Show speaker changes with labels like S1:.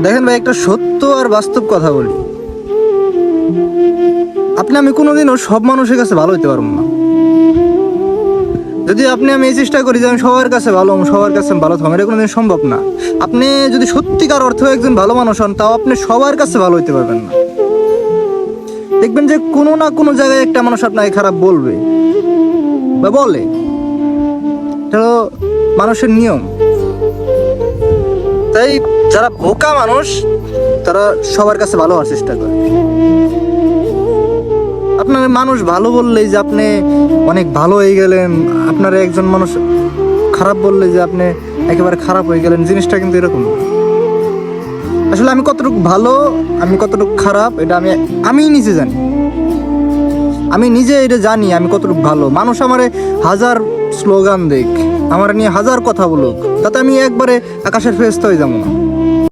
S1: দেখেন ভাই, একটা সত্য আর বাস্তব কথা বলি। আমি কোনোদিনও সব মানুষের কাছে ভালো হইতে পারবো না। যদি আমি এই চেষ্টা করি যে আমি সবার কাছে ভালো হবো, সবার কাছে ভালো থাকবো, এটা কোনোদিন সম্ভব না। আপনি যদি সত্যিকার অর্থে একজন ভালো মানুষ হন, তাও আপনি সবার কাছে ভালো হইতে পারবেন না। দেখবেন যে কোনো না কোনো জায়গায় একটা মানুষ আপনাকে খারাপ বলবে বা বলে। এটা হলো মানুষের নিয়ম। তাই যারা বোকা মানুষ তারা সবার কাছে ভালো হওয়ার চেষ্টা করে। আপনার মানুষ ভালো বললেই যে আপনি অনেক ভালো হয়ে গেলেন, আপনার একজন মানুষ খারাপ বললে যে আপনি একেবারে খারাপ হয়ে গেলেন, জিনিসটা কিন্তু এরকম না। আসলে আমি কতটুকু ভালো, আমি কতটুকু খারাপ, এটা আমি নিজে জানি। আমি নিজে এটা জানি আমি কতটুকু ভালো। মানুষ আমারে হাজার স্লোগান দেখ, আমার নিয়ে হাজার কথা বলুক, তাতে আমি একবারে আকাশের ফেরেশতা হয়ে যাবো না।